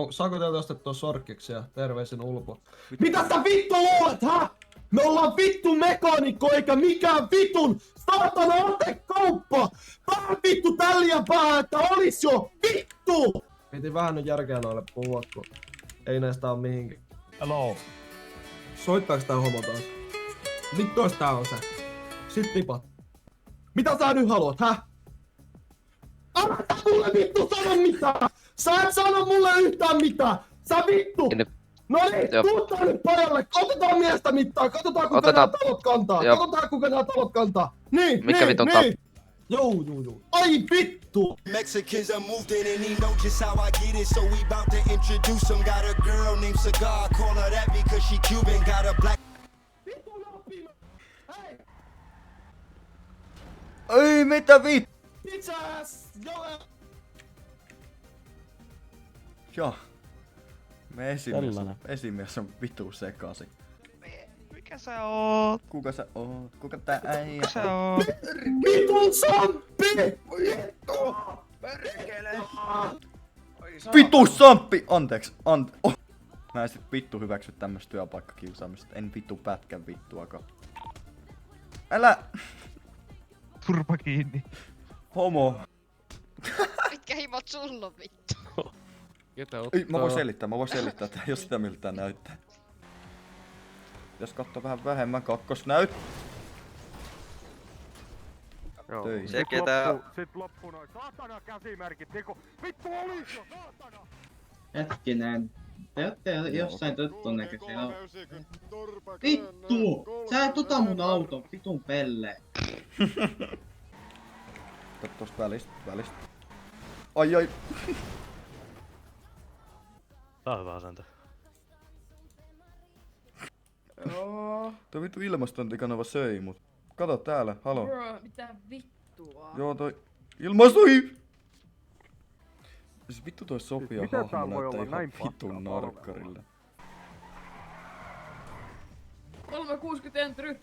Saako teiltä ostettua sorkkiksia? Terveisin Ulpo. Mitä sä vittu luulet, hä? Me ollaan vittu mekaanikko eikä mikään vitun saatana otekauppa! Pää vittu tällien päähän, että olis jo vittu! Piti vähän nyt järkeä noille puhua, kun ei näistä oo mihinkään. Hello. Soittaaks tää homo taas? Vittuos tää on se. Sit tipat. Mitä sä nyt haluat, hä? Älä mulle vittu sano mitään! Sä et sano mulle yhtään mitään! Sä vittu! No niin, tuuttaa nyt pajalle! Otetaan miestä mittaan! Katsotaan kuka nää talot kantaa! Joo. Katsotaan kuka nää talot kantaa! Niin, Mikä vitun niin! Joo. Ai vittu! Mexicans are moved in and he know just how I get it, so we bout to introduce him. Got a girl named Cigar, call her that because she Cuban. Got a black. Ei mitä vittu? Bitches! Joo. Esimies on vitu sekasi. Mikä sä oot? Kuka sä oot? Kuka tää äijä? Kuka sä oot? Vitun Samppi! Vittu! Vitu Samppi! Anteeksi. Mä en sit vittu hyväksy tämmöstä työpaikkakiusaamista. En vittu pätkän vittuakaan. Älä! Turpa kiinni. Homo. Mitkä himot sulla on vittu? Ei, mä voin selittää, että jos sitä miltä tää näyttää. Pitäis katsoa vähän vähemmän kakkosnäyt. Joo. Töihin. Sekin tää... Sit loppu noin saatana käsimerkit niinku vittu olis jo saatana! Hetkinen. Te ootte jossain tuttuun näköisiä. Vittu! Sä et ota mun auton, vitun pelle. Tosta välistä. Ai. Tää on hyvä asento. Toi vittu ilmastointikanava söi mut. Kato täällä, halo. Bro, mitä vittua? Joo toi ilmastui! Siis vittu toi Sofia Miten tää hahmo voi näyttää olla ihan näin vitun paskaa narkkarille. 360 entry.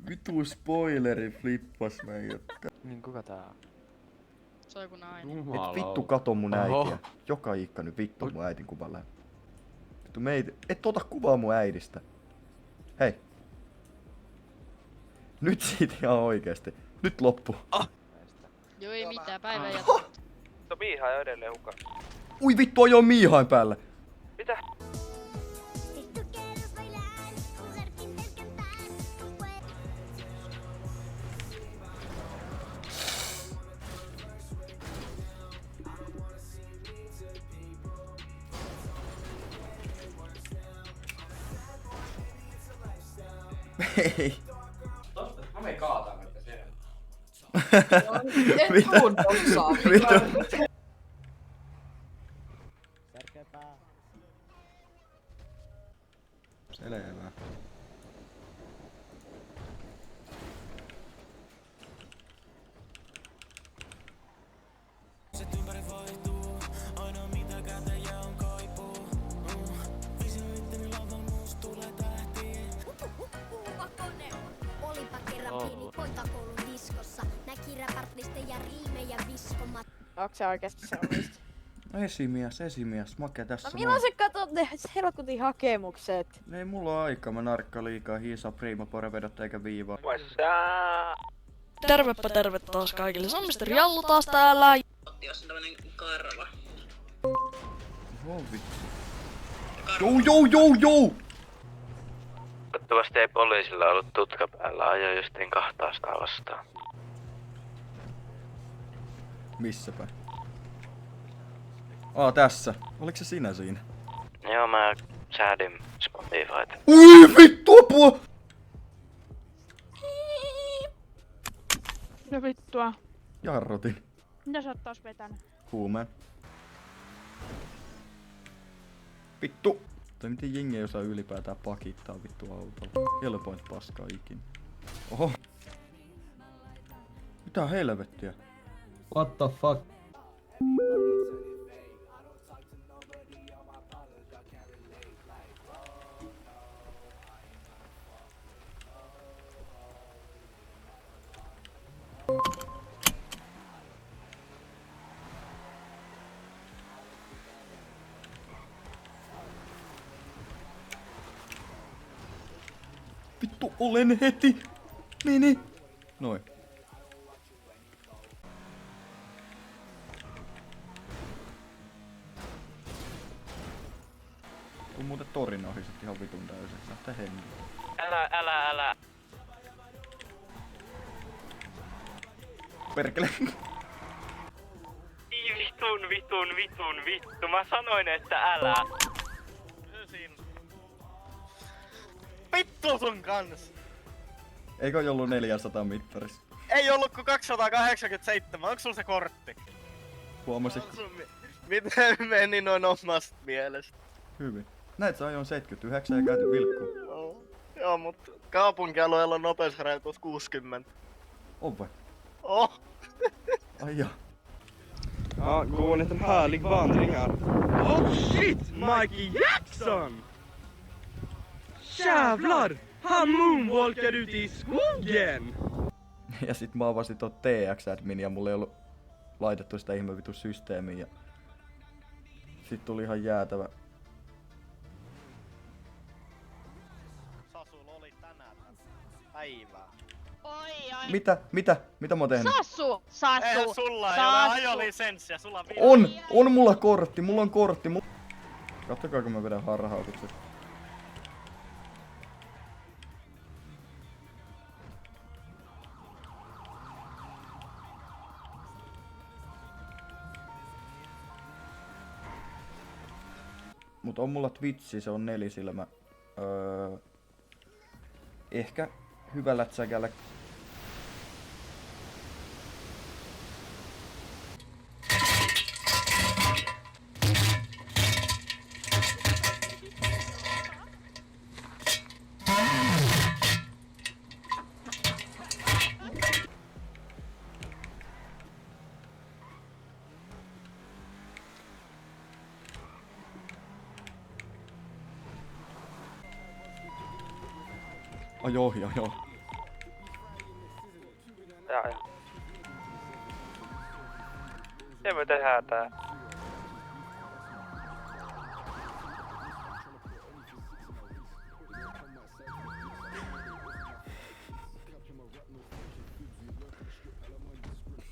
Vitu spoileri flippas meidät. Niin kuka tää on? Se on joku nainen. Et vittu kato mun äitiä. Joka ikka nyt vittu mun äitin kuvan läpi. Vittu et ota kuvaa mun äidistä. Hei. Nyt siitä ihan oikeesti. Nyt loppu. Joo ei mitään, päivän jatkuu. No Miiha jo edelleen hukkaan. Ui vittu ajoi Miihain päälle. Mitä? Ei. Mä menen kaataan nyt sen. Et tuun tossaa. Vittu. Selvä. Olipa kerran pieni poika koulun diskossa. Näki räpärtistejä riimejä viskomat. Onks se oikeesti sellaista? Esimies, makea tässä. No milloin sä katot ne helkutin hakemukset? Ei mulla oo aikaa, mä narkkaan liikaa hiisaa prima porevedot eikä viivaa. Terve taas kaikille. Se on Mr. Jallu taas täällä. Jos on tämmönen karva. Oh vittu. Joo! Toivottavasti ei poliisilla ollut tutka päällä, ajoi justiin 200 vastaan. Missäpä? Tässä. Oliko se sinä siinä? Joo, mä säädin Spotifyta. Ui vittu apua! No vittua. Jarrutin. Mitä sä oot taas vetänyt? Huumeen. Vittu! Tai miten jengi ei osaa ylipäätään pakittaa vittu autolla. Helpoin paskaa ikinä. Oho. Mitä helvettiä? What the fuck? vittu olen heti. Niin. Noin. Tuu muuten torin ohi sit ihan vitun täysin. Saatte hengiä. Älä. Perkele. Vittu. Mä sanoin, että älä. Vittu sun kans. Eikö ollut 400 mittarissa? Ei ollut kuin 287. Onko sulla se kortti? Huomasit? Miten meni noin omasta mielestä? Hyvin. Näet sä ajoin 79 ja käytin vilkkuun. Joo, mut kaupunkialueella on nopeusrajoitus 60. On vai? Oh. Ai ja. Ja, gå en liten härlig vandring här. Oh shit! Mikey Jackson! Jävlar! Han moonwalkar ute i skogen! Ja sit mä avasin ton TX-admin ja mulla ei ollut laitettu sitä ihme vitu systeemiä. Ja sit tuli ihan jäätävä. Sasulla oli tänään päivää. Oi. Mitä mä oon tehnyt? Sassu! Eihän sulla ei ole ajolisenssiä, sulla on On mulla kortti. Kattokaa kun mä vedän harhautukset. Mut on mulla Twitchi, se on 4 silmä. Ehkä hyvällä tsäkällä. Joo. Jaa. Ja me tehdään tää.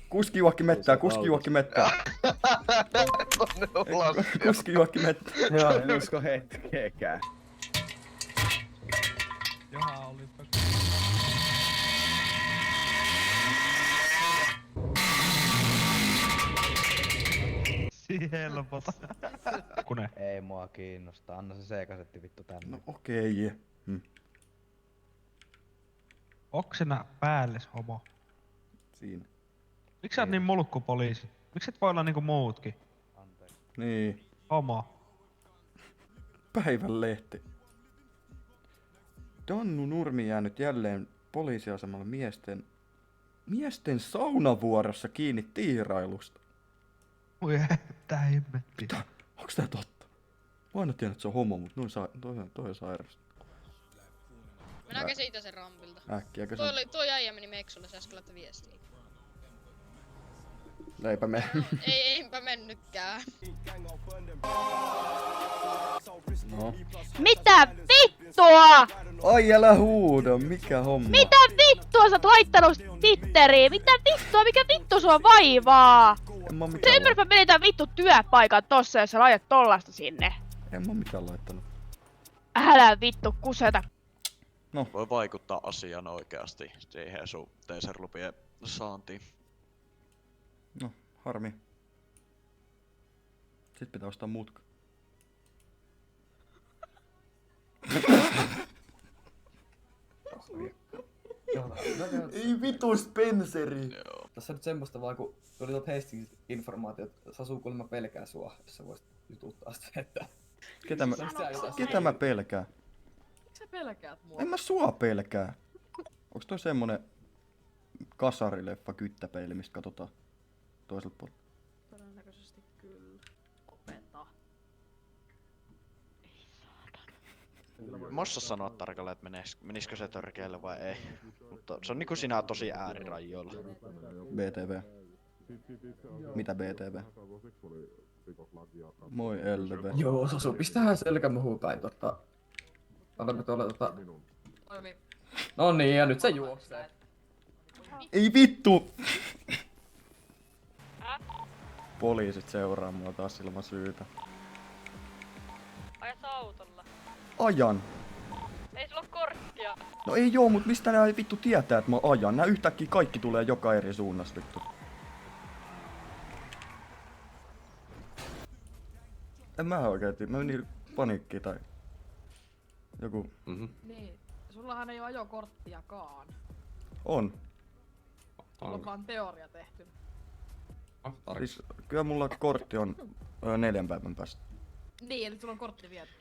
Kuski juokki mettää. Kuski juokki mettää. Joo, en usko hetkeäkään. Johan oli helpota. Kune. Ei mua kiinnosta, anna se C-kasetti vittu tänne. No okei. Oksena päälles homo. Siinä. Miksi sä oot niin mulkku poliisi? Miksi et voi olla niinku muutkin? Anteeksi. Niin. Homo. Päivän lehti. Donnu Nurmi jäänyt jälleen poliisiasemalla miesten saunavuorossa kiinni tiirailusta. Voi tää himmetti. Mitä? Onks tää totta? Mä aina tiedän, että se on homo, mut toi on sairasta. Mennäänkö siitä sen rampilta? Äkkiäkö se? Tuo äijä meni Meksulle, se äsken laittaa viestiä. Leipä me. Eipä mennytkään. No. Mitä vittua? Ai älä huuda, mikä homma? Mitä vittua sä oot laittanut Twitteriin? Mitä vittua? Mikä vittu sua vaivaa? En mä Sä mitään ymmärrät, mä menetään vittu työpaikan tossa, jos sä laitat tollasta sinne. En mä mitään laittanut. Älä vittu kuseta. Voi vaikuttaa asiaan oikeasti siihen sun taser-lupien saantiin. No, harmi. Sit pitää ostaa mutka. Ei vitu Spenceri! Tässä on nyt semmoista vaan, kun tuli tuot Hastings informaatiot, Sasu kuulemma pelkää sua, jos sä voisit jututtaa sitä, että... Ketä mä pelkään? Sä pelkäät mua. En mä sua pelkää. Onks toi semmonen kasarileffa kyttäpeili, mistä katsotaan toiselta puolelta? Todennäköisesti kyllä. Opeta. Mä osaa sanoa tarkalleen, että menisikö se törkeälle vai ei. Mutta se on niinku sinä tosi äärirajoilla. BTV. Mitä BTV? Moi LV. Joo, Sasu, pistää selkämuhuu päin, Annamme tuolla Toimi. No niin, ja nyt se juoksee. Ei vittu! Poliisit seuraa mua taas ilman syytä. Ajat autolla. Ajan. Ei sulla oo korttia. No ei joo, mut mistä nää vittu tietää, että mä ajan? Nää yhtäkkiä kaikki tulee joka eri suunnasta vittu. En mä oikeesti, mä menin paniikkiin tai joku. Niin, sullahan ei oo ajokorttiakaan. On. Sulla on vaan teoria tehty. Siis kyllä mulla kortti on 4 päivän päästä. Niin, eli sulla on kortti viety.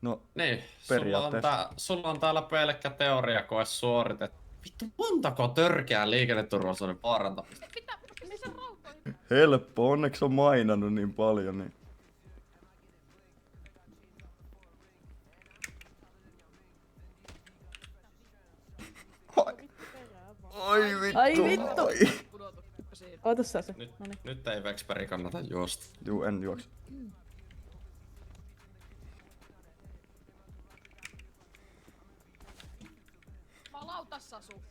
No, Niin, periaatteessa. sulla on täällä pelkkä teoriakoe suoritettu. Vittu, montako törkeää liikenneturvallisuuden vaarantamista? Mitä? Ei se rauhoin. Helppo, onneksi on mainannut niin paljon, niin. Ai vittu. Ai vittu. Ai. Oota sä se. Nyt ei Vexperi kannata juosta. Juu, en juokse. Malauta Sasu.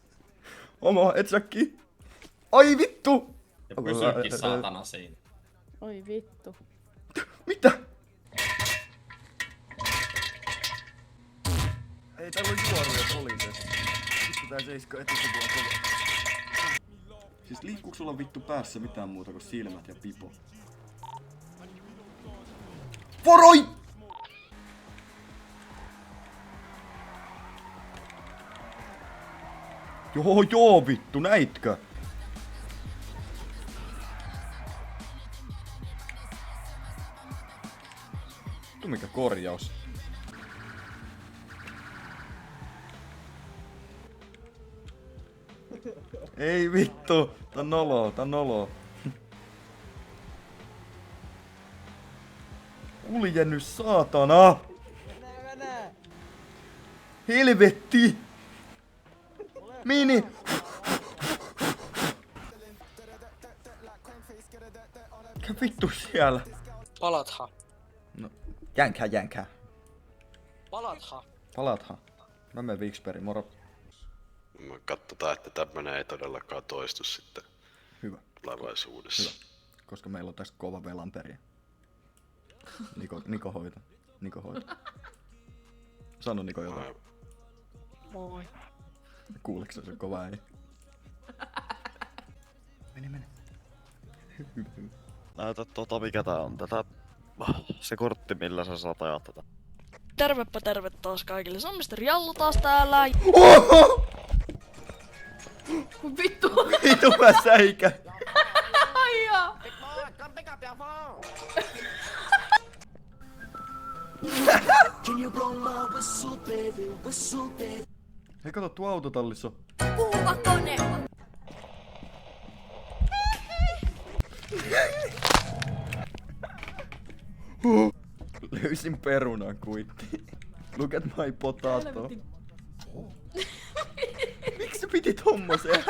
Oma, et säkki. Ai vittu. Ja pysykin saatana siinä. Oi vittu. Mitä? Ei täällä on juoruja poliiseista. Vittu tää seiska etusivua kova. Siis liikkuuko sulla vittu päässä mitään muuta kuin silmät ja pipo? Voroi! Joo vittu, näitkö? Vittu mikä korjaus. Ei vittu, tää on noloo. Kuljennyt saatana! Helvetti! Mini! Mikä vittu siellä? Palatha. No, jänkää. Palatha. Mä menen Vixperi, moro. Katsotaan, että tämmönen ei todellakaan toistu sitten Hyvä. tulevaisuudessa. Hyvä. Koska meillä on tässä kova velanperiä. Niko hoita. Sano Niko jotain. Moi. Kuuleeko se kova ei? Mene. Hyvä. Näytä mikä tää on se kortti millä sä saat ajaa tätä. Tervepä terve taas kaikille. Se on Mr. Jallu taas täällä. Oho! Vittu! Vittu mä säikä! Aijaa! Hei kato, tuo autotallissa on. Puuvakone! Löysin perunan kuitti. Look at my potato. Miksi sä piti tommoseen?